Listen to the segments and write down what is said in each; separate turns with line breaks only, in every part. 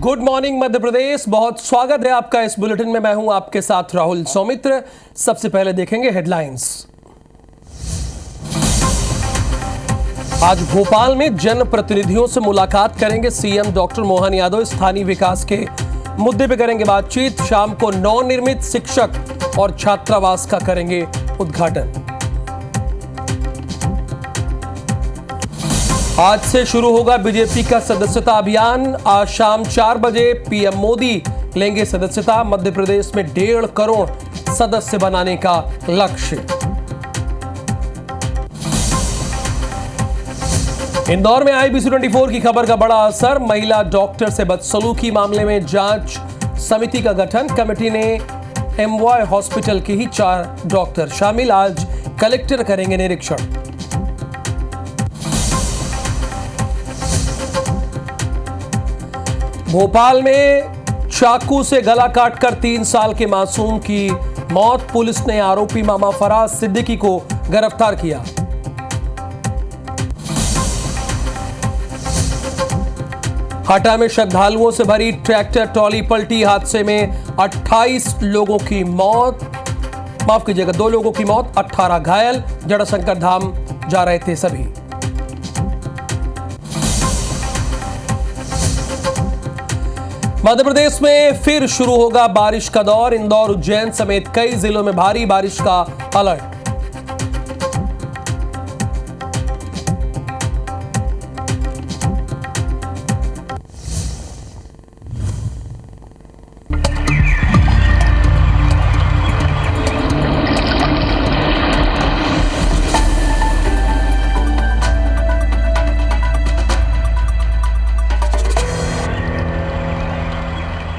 Good morning Madhya Pradesh, बहुत स्वागत है आपका इस बुलेटिन में। मैं हूं आपके साथ राहुल सौमित्र। सबसे पहले देखेंगे हेडलाइंस। आज भोपाल में जनप्रतिनिधियों से मुलाकात करेंगे सीएम डॉक्टर मोहन यादव। स्थानीय विकास के मुद्दे पर करेंगे बातचीत। शाम को नवनिर्मित शिक्षक और छात्रावास का करेंगे उद्घाटन। आज से शुरू होगा बीजेपी का सदस्यता अभियान। आज शाम 4 बजे पीएम मोदी लेंगे सदस्यता। मध्य प्रदेश में 1.5 करोड़ सदस्य बनाने का लक्ष्य। इंदौर में IBC 24 की खबर का बड़ा असर। महिला डॉक्टर से बदसलूकी मामले में जांच समिति का गठन। कमेटी ने MY हॉस्पिटल के ही 4 डॉक्टर शामिल। आज कलेक्टर करेंगे निरीक्षण। भोपाल में चाकू से गला काटकर 3 साल के मासूम की मौत। पुलिस ने आरोपी मामा फराज सिद्दीकी को गिरफ्तार किया। हटा में श्रद्धालुओं से भरी ट्रैक्टर ट्रॉली पलटी। हादसे में 28 लोगों की मौत, माफ कीजिएगा 2 लोगों की मौत, 18 घायल। जटाशंकर धाम जा रहे थे सभी। मध्य प्रदेश में फिर शुरू होगा बारिश का दौर। इंदौर, उज्जैन समेत कई जिलों में भारी बारिश का अलर्ट।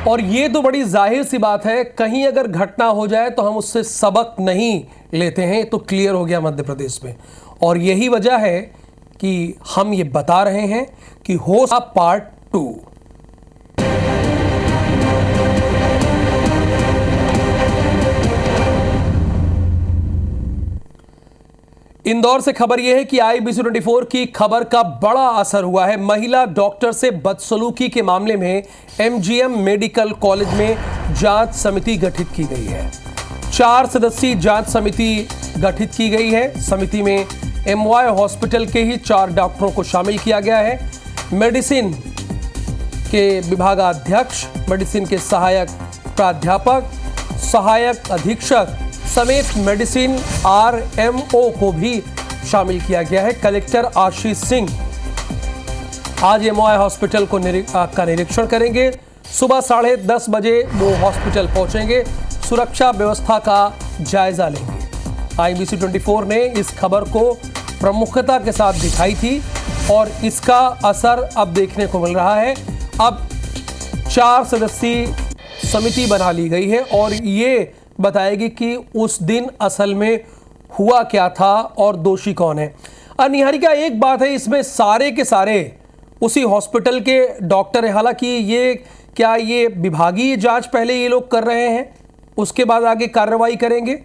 और ये तो बड़ी जाहिर सी बात है, कहीं अगर घटना हो जाए तो हम उससे सबक नहीं लेते हैं। तो क्लियर हो गया मध्य प्रदेश में, और यही वजह है कि हम ये बता रहे हैं कि हो पार्ट 2। इंदौर से खबर यह है कि IBC 24 की खबर का बड़ा असर हुआ है। महिला डॉक्टर से बदसलूकी के मामले में MGM मेडिकल कॉलेज में जांच समिति गठित की गई है। 4 सदस्यीय जांच समिति गठित की गई है। समिति में MY हॉस्पिटल के ही 4 डॉक्टरों को शामिल किया गया है। मेडिसिन के विभागाध्यक्ष, मेडिसिन के सहायक प्राध्यापक, सहायक अधीक्षक समेत मेडिसिन RMO को भी शामिल किया गया है। कलेक्टर आशीष सिंह आज MY हॉस्पिटल का निरीक्षण करेंगे। सुबह 10:30 बजे वो हॉस्पिटल पहुंचेंगे। सुरक्षा व्यवस्था का जायजा लेंगे। IBC 24 ने इस खबर को प्रमुखता के साथ दिखाई थी और इसका असर अब देखने को मिल रहा है। अब 4 सदस्यीय समिति बना ली गई है और ये बताएगी कि उस दिन असल में हुआ क्या था और दोषी कौन है। निहारिका, एक बात है, इसमें सारे के सारे उसी हॉस्पिटल के डॉक्टर हैं। हालांकि ये विभागीय जांच पहले ये लोग कर रहे हैं, उसके बाद आगे कार्रवाई करेंगे।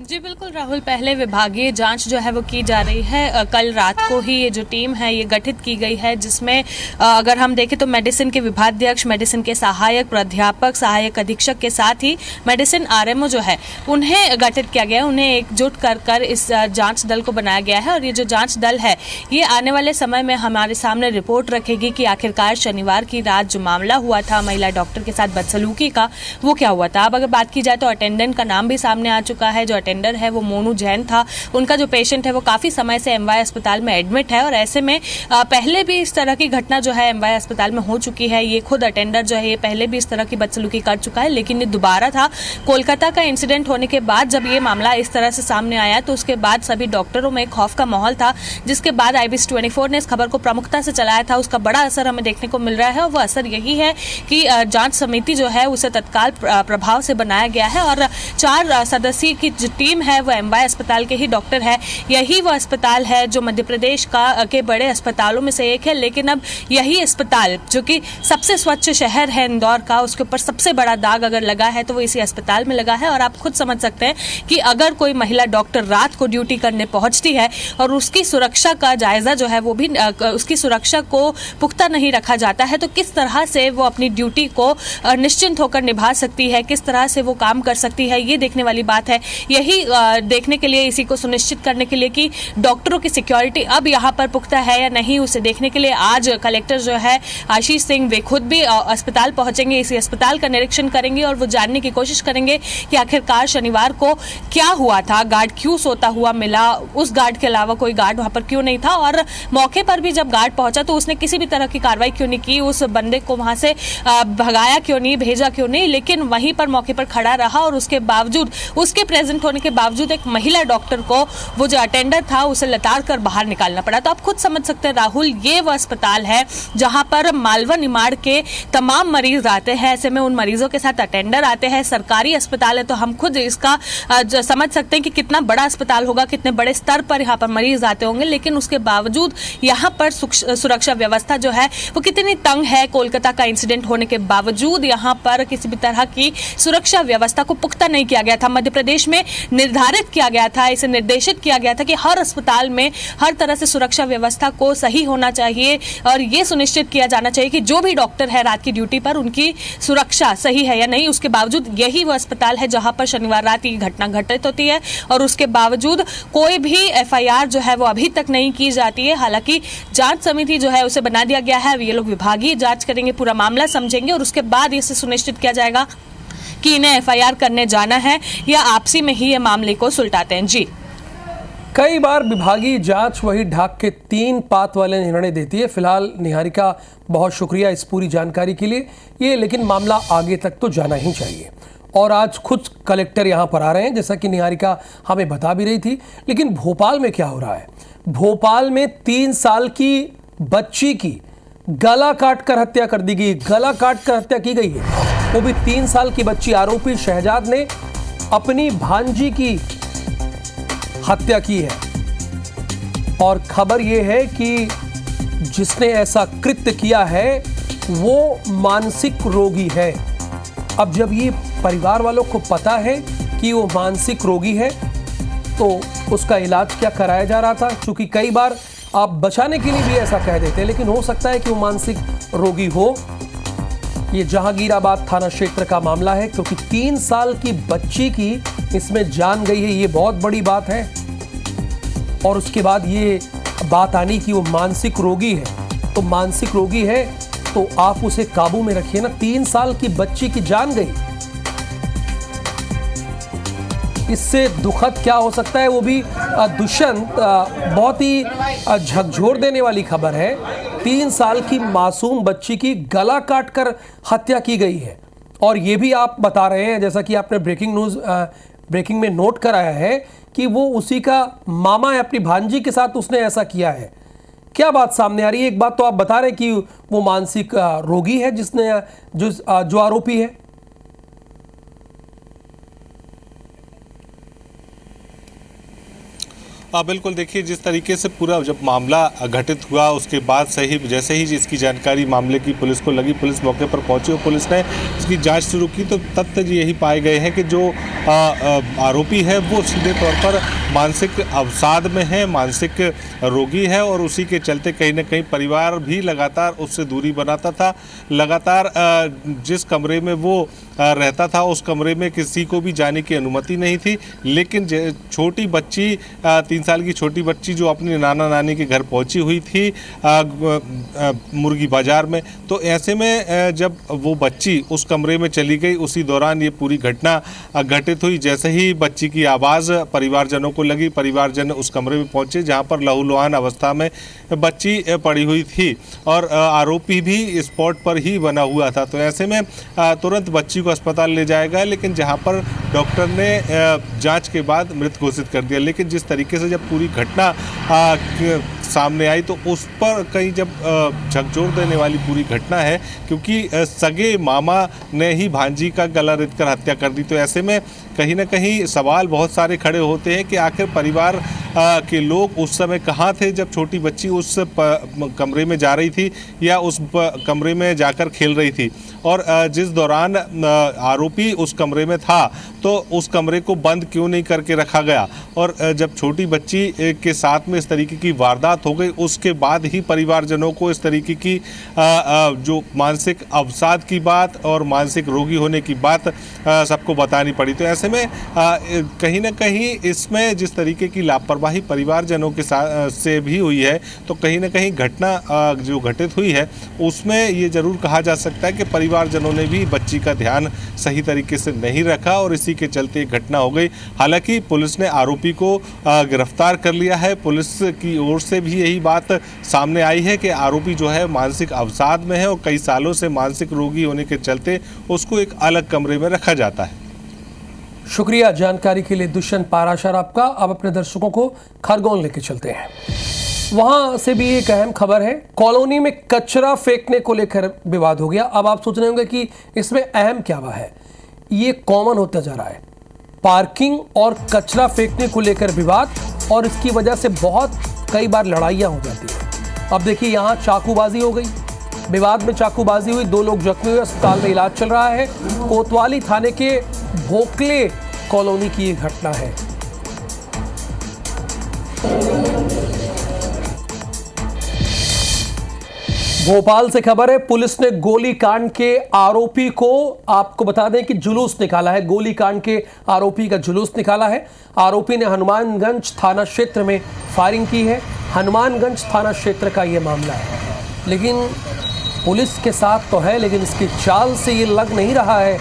जी बिल्कुल राहुल, पहले विभागीय जांच जो है वो की जा रही है। कल रात को ही ये जो टीम है ये गठित की गई है, जिसमें अगर हम देखें तो मेडिसिन के विभागाध्यक्ष, मेडिसिन के सहायक प्राध्यापक, सहायक अधीक्षक के साथ ही मेडिसिन RMO जो है उन्हें गठित किया गया है। उन्हें एकजुट कर इस जांच दल को बनाया गया है और ये जो जांच दल है ये आने वाले समय में हमारे सामने रिपोर्ट रखेगी कि आखिरकार शनिवार की रात जो मामला हुआ था महिला डॉक्टर के साथ बदसलूकी का, वो क्या हुआ था। अब अगर बात की जाए तो अटेंडेंट का नाम भी सामने आ चुका है। जो अटेंडेंट है वो मोनू जैन था। उनका जो पेशेंट है वो काफी समय से MY अस्पताल में एडमिट है और ऐसे में पहले भी इस तरह की घटना जो है MY अस्पताल में हो चुकी है। ये खुद अटेंडर जो है ये पहले भी इस तरह की बदसलूकी कर चुका है, लेकिन ये दोबारा था। कोलकाता का इंसिडेंट होने के बाद जब ये मामला इस तरह से सामने आया तो उसके बाद सभी डॉक्टरों में खौफ का माहौल था, जिसके बाद IBC 24 ने इस खबर को प्रमुखता से चलाया था। उसका बड़ा असर हमें देखने को मिल रहा है और वो असर यही है कि जांच समिति जो है उसे तत्काल प्रभाव से बनाया गया है और 4 सदस्यीय की टीम है वो MY अस्पताल के ही डॉक्टर है। यही वो अस्पताल है जो मध्य प्रदेश के बड़े अस्पतालों में से एक है, लेकिन अब यही अस्पताल जो कि सबसे स्वच्छ शहर है इंदौर का, उसके ऊपर सबसे बड़ा दाग अगर लगा है तो वो इसी अस्पताल में लगा है। और आप खुद समझ सकते हैं कि अगर कोई महिला डॉक्टर रात को ड्यूटी करने पहुंचती है और उसकी सुरक्षा का जायजा जो है वो भी उसकी सुरक्षा को पुख्ता नहीं रखा जाता है, तो किस तरह से वो अपनी ड्यूटी को निश्चिंत होकर निभा सकती है, किस तरह से वो काम कर सकती है, ये देखने वाली बात है। यही देखने के लिए, इसी को सुनिश्चित करने के लिए कि डॉक्टरों की सिक्योरिटी अब यहाँ पर पुख्ता है या नहीं, उसे देखने के लिए आज कलेक्टर जो है आशीष सिंह वे खुद भी अस्पताल पहुंचेंगे, इसी अस्पताल का निरीक्षण करेंगे और वो जानने की कोशिश करेंगे कि आखिरकार शनिवार को क्या हुआ था, गार्ड क्यों सोता हुआ मिला, उस गार्ड के अलावा कोई गार्ड वहां पर क्यों नहीं था, और मौके पर भी जब गार्ड पहुंचा तो उसने किसी भी तरह की कार्रवाई क्यों नहीं की, उस बंदे को वहां से भगाया क्यों नहीं, भेजा क्यों नहीं, लेकिन वहीं पर मौके पर खड़ा रहा और उसके बावजूद, उसके प्रेजेंट होने के बावजूद एक महिला डॉक्टर को, वो जो अटेंडर था, उसे लताड़ कर बाहर निकालना पड़ा। तो आप खुद समझ सकते हैं राहुल, ये वो अस्पताल है जहां पर मालवा निमाड़ के तमाम मरीज आते हैं, ऐसे में उन मरीजों के साथ अटेंडर आते हैं। सरकारी अस्पताल है तो हम खुद इसका समझ सकते हैं कि कितना बड़ा अस्पताल होगा, कितने बड़े स्तर पर यहाँ पर मरीज आते होंगे, लेकिन उसके बावजूद यहाँ पर सुरक्षा व्यवस्था जो है वो कितनी तंग है। कोलकाता का इंसिडेंट होने के बावजूद यहाँ पर किसी भी तरह की सुरक्षा व्यवस्था को पुख्ता नहीं किया गया था। मध्य प्रदेश में निर्धारित किया गया था, इसे निर्देशित किया गया था कि हर अस्पताल में हर तरह से सुरक्षा व्यवस्था को सही होना चाहिए और ये सुनिश्चित किया जाना चाहिए कि जो भी डॉक्टर है रात की ड्यूटी पर उनकी सुरक्षा सही है या नहीं। उसके बावजूद यही वो अस्पताल है जहां पर शनिवार रात ये घटना घटित होती है और उसके बावजूद कोई भी FIR जो है वो अभी तक नहीं की जाती है। हालांकि जांच समिति जो है उसे बना दिया गया है, ये लोग विभागीय जांच करेंगे, पूरा मामला समझेंगे और उसके बाद इसे सुनिश्चित किया जाएगा कि इन्हें FIR करने जाना है या आपसी में ही ये मामले को सुलटाते हैं। जी,
कई बार विभागीय जांच वही ढाक के 3 पात वाले निर्णय देती है। फिलहाल निहारिका, बहुत शुक्रिया इस पूरी जानकारी के लिए। ये लेकिन मामला आगे तक तो जाना ही चाहिए और आज खुद कलेक्टर यहाँ पर आ रहे हैं, जैसा कि निहारिका हमें बता भी रही थी। लेकिन भोपाल में क्या हो रहा है? भोपाल में 3 साल की बच्ची की गला काट कर हत्या कर दी गई, गला काट कर हत्या की गई है। वो भी 3 साल की बच्ची। आरोपी शहजाद ने अपनी भांजी की हत्या की है और खबर यह है कि जिसने ऐसा कृत्य किया है वो मानसिक रोगी है। अब जब ये परिवार वालों को पता है कि वो मानसिक रोगी है तो उसका इलाज क्या कराया जा रहा था, क्योंकि कई बार आप बचाने के लिए भी ऐसा कह देते हैं, लेकिन हो सकता है कि वो मानसिक रोगी हो। ये जहांगीराबाद थाना क्षेत्र का मामला है, क्योंकि 3 साल की बच्ची की इसमें जान गई है, ये बहुत बड़ी बात है। और उसके बाद ये बात आनी कि वो मानसिक रोगी है, तो मानसिक रोगी है तो आप उसे काबू में रखिए ना। 3 साल की बच्ची की जान गई, इससे दुखद क्या हो सकता है? वो भी दुष्यंत, बहुत ही झकझोर देने वाली खबर है। 3 साल की मासूम बच्ची की गला काटकर हत्या की गई है और ये भी आप बता रहे हैं, जैसा कि आपने ब्रेकिंग में नोट कराया है कि वो उसी का मामा है, अपनी भांजी के साथ उसने ऐसा किया है। क्या बात सामने आ रही है? एक बात तो आप बता रहे हैं कि वो मानसिक रोगी है जिसने जो आरोपी है।
बिल्कुल, देखिए जिस तरीके से पूरा जब मामला घटित हुआ उसके बाद से ही जैसे ही इसकी जानकारी मामले की पुलिस को लगी, पुलिस मौके पर पहुंची और पुलिस ने इसकी जांच शुरू की, तो तथ्य यही पाए गए हैं कि जो आरोपी है वो सीधे तौर पर मानसिक अवसाद में है, मानसिक रोगी है और उसी के चलते कहीं ना कहीं परिवार भी लगातार उससे दूरी बनाता था। लगातार जिस कमरे में वो रहता था उस कमरे में किसी को भी जाने की अनुमति नहीं थी, लेकिन छोटी बच्ची 3 साल की छोटी बच्ची जो अपने नाना नानी के घर पहुंची हुई थी मुर्गी बाजार में, तो ऐसे में जब वो बच्ची उस कमरे में चली गई उसी दौरान ये पूरी घटना घटित हुई। जैसे ही बच्ची की आवाज़ परिवारजनों को लगी, परिवारजन उस कमरे में पहुंचे जहां पर लहूलुहान अवस्था में बच्ची पड़ी हुई थी और आरोपी भी स्पॉट पर ही बना हुआ था। तो ऐसे में तुरंत बच्ची को अस्पताल ले जाया गया, लेकिन जहां पर डॉक्टर ने जांच के बाद मृत घोषित कर दिया। लेकिन जिस तरीके से जब पूरी घटना सामने आई तो उस पर कहीं जब झकझोर देने वाली पूरी घटना है, क्योंकि सगे मामा ने ही भांजी का गला रेत कर हत्या कर दी। तो ऐसे में कहीं ना कहीं सवाल बहुत सारे खड़े होते हैं कि आखिर परिवार के लोग उस समय कहाँ थे जब छोटी बच्ची उस कमरे में जा रही थी या उस कमरे में जाकर खेल रही थी, और जिस दौरान आरोपी उस कमरे में था तो उस कमरे को बंद क्यों नहीं करके रखा गया, और जब छोटी बच्ची के साथ में इस तरीके की वारदात हो गई उसके बाद ही परिवारजनों को इस तरीके की जो मानसिक अवसाद की बात और मानसिक रोगी होने की बात सबको बतानी पड़ी। तो ऐसे में कहीं ना कहीं इसमें जिस तरीके की लापरवाही परिवारजनों के साथ से भी हुई है, तो कहीं ना कहीं घटना जो घटित हुई है उसमें ये जरूर कहा जा सकता है कि परिवारजनों ने भी बच्ची का ध्यान सही तरीके से नहीं रखा और इसी के चलते घटना हो गई। हालांकि पुलिस ने आरोपी को गिरफ्तार कर लिया है। पुलिस की ओर से भी यही बात सामने आई है कि आरोपी जो है मानसिक अवसाद में है और कई सालों से मानसिक रोगी होने के चलते उसको एक अलग कमरे में रखा जाता है।
शुक्रिया जानकारी के लिए दुष्यंत पाराशर आपका। अब अपने दर्शकों को खरगोन लेके चलते हैं। वहां से भी एक अहम खबर है। कॉलोनी में कचरा फेंकने को लेकर विवाद हो गया। अब आप सोच रहे होंगे कि इसमें अहम क्या है। ये कॉमन होता जा रहा है, पार्किंग और कचरा फेंकने को लेकर विवाद, और इसकी वजह से बहुत कई बार लड़ाइयाँ हो जाती हैं। अब देखिए यहाँ चाकूबाजी हो गई, विवाद में चाकूबाजी हुई, 2 लोग जख्मी हुए, अस्पताल में इलाज चल रहा है। कोतवाली थाने के भोकले कॉलोनी की ये घटना है। भोपाल से खबर है, पुलिस ने गोलीकांड के आरोपी को, आपको बता दें कि जुलूस निकाला है, गोलीकांड के आरोपी का जुलूस निकाला है। आरोपी ने हनुमानगंज थाना क्षेत्र में फायरिंग की है। हनुमानगंज थाना क्षेत्र का यह मामला है, लेकिन पुलिस के साथ तो है, लेकिन इसकी चाल से ये लग नहीं रहा है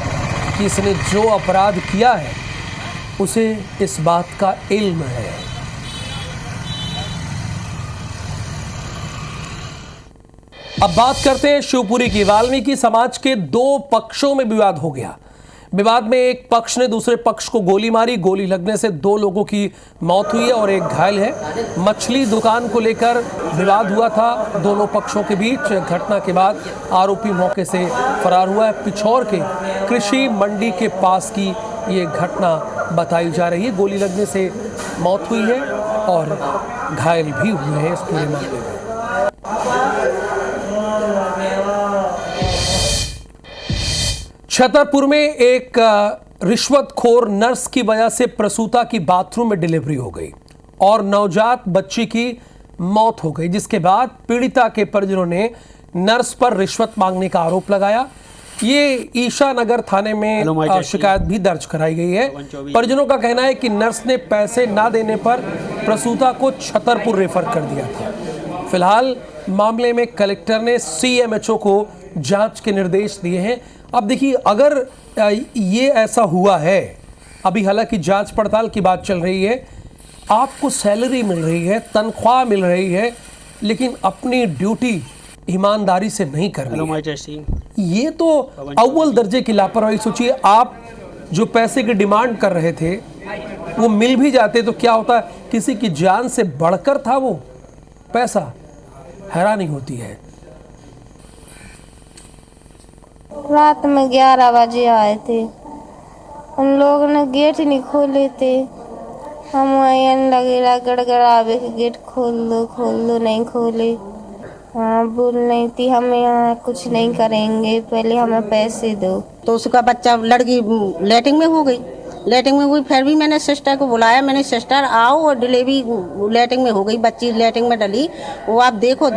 कि इसने जो अपराध किया है उसे इस बात का इल्म है। अब बात करते हैं शिवपुरी की। वाल्मीकि समाज के 2 पक्षों में विवाद हो गया। विवाद में एक पक्ष ने दूसरे पक्ष को गोली मारी। गोली लगने से 2 लोगों की मौत हुई है और एक घायल है। मछली दुकान को लेकर विवाद हुआ था दोनों पक्षों के बीच। घटना के बाद आरोपी मौके से फरार हुआ है। पिछौर के कृषि मंडी के पास की ये घटना बताई जा रही है। गोली लगने से मौत हुई है और घायल भी हुए हैं इस पूरे मामले में। छतरपुर में एक रिश्वतखोर नर्स की वजह से प्रसूता की बाथरूम में डिलीवरी हो गई और नवजात बच्ची की मौत हो गई, जिसके बाद पीड़िता के परिजनों ने नर्स पर रिश्वत मांगने का आरोप लगाया। ये ईशानगर थाने में शिकायत भी दर्ज कराई गई है। परिजनों का कहना है कि नर्स ने पैसे ना देने पर प्रसूता को छतरपुर रेफर कर दिया था। फिलहाल मामले में कलेक्टर ने सीएमएचओ को जांच के निर्देश दिए हैं। अब देखिए, अगर ये ऐसा हुआ है, अभी हालांकि जांच पड़ताल की बात चल रही है, आपको सैलरी मिल रही है, तनख्वाह मिल रही है, लेकिन अपनी ड्यूटी ईमानदारी से नहीं करनी है, ये तो अव्वल दर्जे की लापरवाही। सोचिए, आप जो पैसे की डिमांड कर रहे थे वो मिल भी जाते तो क्या होता, किसी की जान से बढ़कर था वो पैसा। हैरानी होती है।
रात में 11 बजे आए थे, उन लोगों ने गेट नहीं खोले थे। हम वहीं लगेला गड़गड़ावे के गेट खोल दो, नहीं खोले। हाँ, बोल नहीं थी हम यहाँ कुछ नहीं करेंगे, पहले हमें पैसे दो।
तो उसका बच्चा, लड़की लेटिंग में हो गई। लेटिंग में हुई, फिर भी मैंने सिस्टर को बुलाया, मैंने सिस्टर आओ, और डिलीवरी लेटिंग में हो गई, बच्ची लेटिंग में डली, वो आप देखो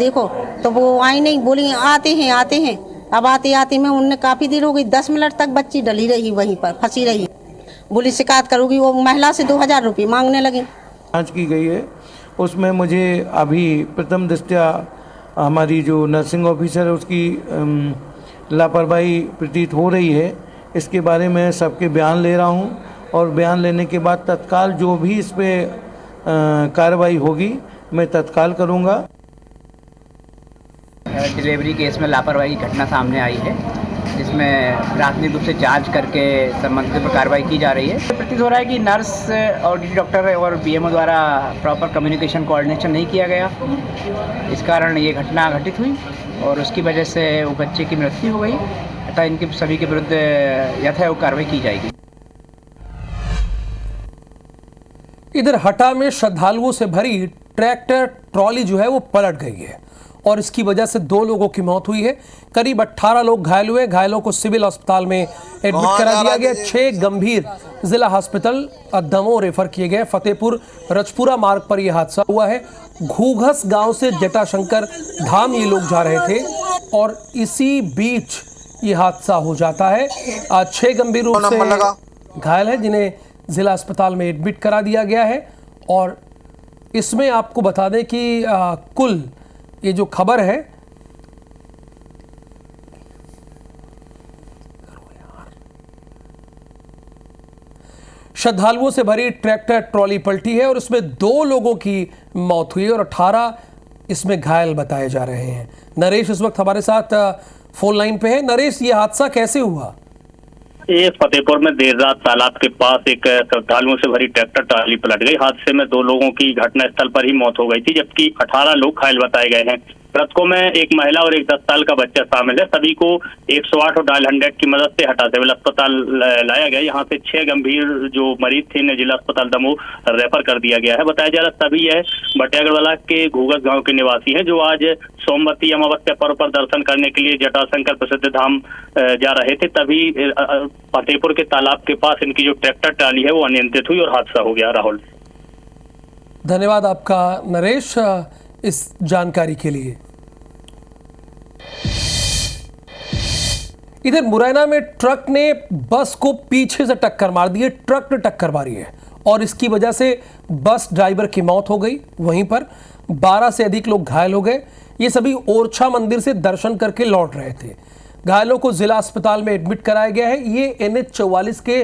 तो वो आई नहीं, बोली आते हैं। अब आते में उनने काफ़ी देर हो गई, 10 मिनट तक बच्ची डली रही, वहीं पर फंसी रही। बोली शिकायत करूँगी। वो महिला से 2000 रुपये मांगने लगी।
जांच की गई है, उसमें मुझे अभी प्रथम दृष्टया हमारी जो नर्सिंग ऑफिसर है उसकी लापरवाही प्रतीत हो रही है। इसके बारे में सबके बयान ले रहा हूं और बयान लेने के बाद तत्काल जो भी इस पर कार्रवाई होगी मैं तत्काल करूंगा।
डिलीवरी केस में लापरवाही की घटना सामने आई है, जिसमें प्राथमिक रूप से जांच करके संबंधित पर कार्रवाई की जा रही है। प्रतीत हो रहा है कि नर्स और ड्यूटी डॉक्टर और बीएमओ द्वारा प्रॉपर कम्युनिकेशन कोऑर्डिनेशन नहीं किया गया, इस कारण ये घटना घटित हुई और उसकी वजह से वो बच्चे की मृत्यु हो गई। अतः इनके सभी के विरुद्ध यथायोग्य कार्रवाई की जाएगी।
इधर हटा में श्रद्धालुओं से भरी ट्रैक्टर ट्रॉली जो है वो पलट गई है और इसकी वजह से 2 लोगों की मौत हुई है। करीब 18 लोग घायल हुए। घायलों को सिविल अस्पताल में एडमिट करा दिया गया। 6 गंभीर जिला अस्पताल दमोह रेफर किए गए। फतेहपुर रजपुरा मार्ग पर यह हादसा हुआ है। घूघस गांव से जटाशंकर धाम ये लोग जा रहे थे और इसी बीच ये हादसा हो जाता है। 6 गंभीर रूप से घायल है जिन्हें जिला अस्पताल में एडमिट करा दिया गया है। और इसमें आपको बता दें कि कुल ये जो खबर है श्रद्धालुओं से भरी ट्रैक्टर ट्रॉली पलटी है और इसमें 2 लोगों की मौत हुई और 18 इसमें घायल बताए जा रहे हैं। नरेश इस वक्त हमारे साथ फोन लाइन पे है। नरेश, ये हादसा कैसे हुआ?
ये फतेहपुर में देर रात तालाब के पास एक श्रद्धालुओं से भरी ट्रैक्टर ट्राली पलट गई। हादसे में 2 लोगों की घटनास्थल पर ही मौत हो गई थी, जबकि 18 लोग घायल बताए गए हैं। मृतकों में एक महिला और एक 10 साल का बच्चा शामिल है। सभी को 108 और डायल 100 की मदद से हटा सिविल अस्पताल लाया गया। यहाँ से 6 गंभीर जो मरीज थे इन्हें जिला अस्पताल दमोह रेफर कर दिया गया है। बताया जा रहा सभी है बटियागढ़वाला के घूघस गांव के निवासी हैं, जो आज सोमवती अमावस्या पर्व पर दर्शन करने के लिए जटाशंकर प्रसिद्ध धाम जा रहे थे। तभी फतेहपुर के तालाब के पास इनकी जो ट्रैक्टर ट्राली है वो अनियंत्रित हुई और हादसा हो गया। राहुल,
धन्यवाद आपका नरेश इस जानकारी के लिए। इधर मुरैना में ट्रक ने बस को पीछे से टक्कर मार दी है। ट्रक ने टक्कर मारी है और इसकी वजह से बस ड्राइवर की मौत हो गई। वहीं पर 12 से अधिक लोग घायल हो गए। ये सभी ओरछा मंदिर से दर्शन करके लौट रहे थे। घायलों को जिला अस्पताल में एडमिट कराया गया है। ये NH 44 के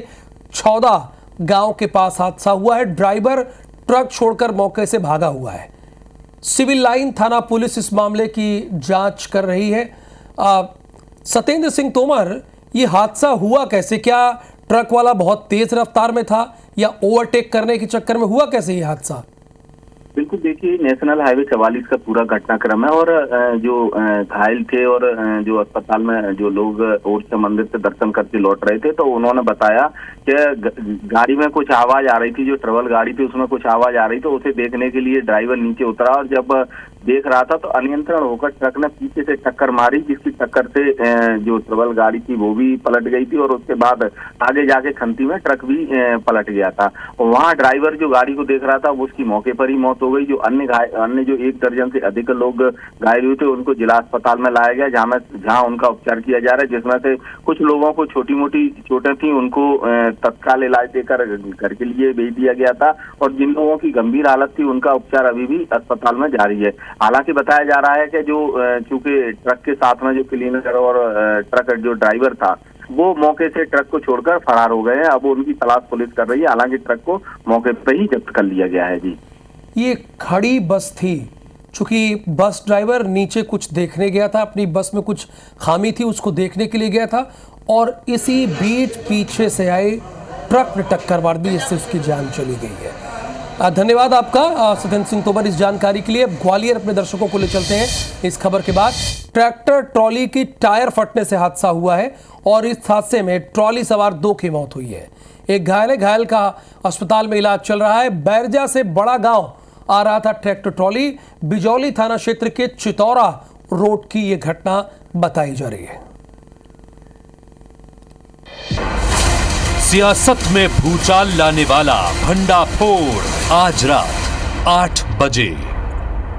14 गांव के पास हादसा हुआ है। ड्राइवर ट्रक छोड़कर मौके से भागा हुआ है। सिविल लाइन थाना पुलिस इस मामले की जांच कर रही है। सत्येंद्र सिंह तोमर, ये हादसा हुआ कैसे? क्या ट्रक वाला बहुत तेज रफ्तार में था या ओवरटेक करने के चक्कर में हुआ कैसे ये हादसा?
बिल्कुल, देखिए नेशनल हाईवे 44 का पूरा घटनाक्रम है और जो घायल थे और जो अस्पताल में जो लोग ओरछा मंदिर से दर्शन करके लौट रहे थे, तो उन्होंने बताया कि गाड़ी में कुछ आवाज आ रही थी। जो ट्रैवल गाड़ी थी उसमें कुछ आवाज आ रही थी। उसे देखने के लिए ड्राइवर नीचे उतरा और जब देख रहा था तो अनियंत्रण होकर ट्रक ने पीछे से टक्कर मारी, जिसकी टक्कर से जो ट्रैवल गाड़ी थी वो भी पलट गई थी और उसके बाद आगे जाके खंती में ट्रक भी पलट गया था। वहाँ ड्राइवर जो गाड़ी को देख रहा था वो उसकी मौके पर ही मौत हो गई। जो अन्य जो 1 दर्जन से अधिक लोग घायल हुए थे उनको जिला अस्पताल में लाया गया, जहाँ उनका उपचार किया जा रहा है, जिसमें से कुछ लोगों को छोटी मोटी चोटें थी, उनको तत्काल इलाज देकर घर के लिए भेज दिया गया था और जिन लोगों की गंभीर हालत थी उनका उपचार अभी भी अस्पताल में जारी है। हालांकि बताया जा रहा है कि जो चूंकि ट्रक के साथ में जो क्लीनर और ट्रक जो ड्राइवर था वो मौके से ट्रक को छोड़कर फरार हो गए हैं। अब उनकी तलाश पुलिस कर रही है। हालांकि ट्रक को मौके पर ही जब्त कर लिया गया है। जी,
ये खड़ी बस थी। चूंकि बस ड्राइवर नीचे कुछ देखने गया था, अपनी बस में कुछ खामी थी उसको देखने के लिए गया था और इसी बीच पीछे से आए ट्रक ने टक्कर मार दी, इससे उसकी जान चली गई है। धन्यवाद आपका सत्येंद्र सिंह तोमर इस जानकारी के लिए। ग्वालियर अपने दर्शकों को ले चलते हैं इस खबर के बाद। ट्रैक्टर ट्रॉली की टायर फटने से हादसा हुआ है और इस हादसे में ट्रॉली सवार 2 की मौत हुई है। एक घायल है। घायल का अस्पताल में इलाज चल रहा है। बैरजा से बड़ा गांव आ रहा था ट्रैक्टर ट्रॉली। बिजौली थाना क्षेत्र के चितौरा रोड की यह घटना बताई जा रही है।
सियासत में भूचाल लाने वाला भंडाफोड़ आज रात 8 बजे।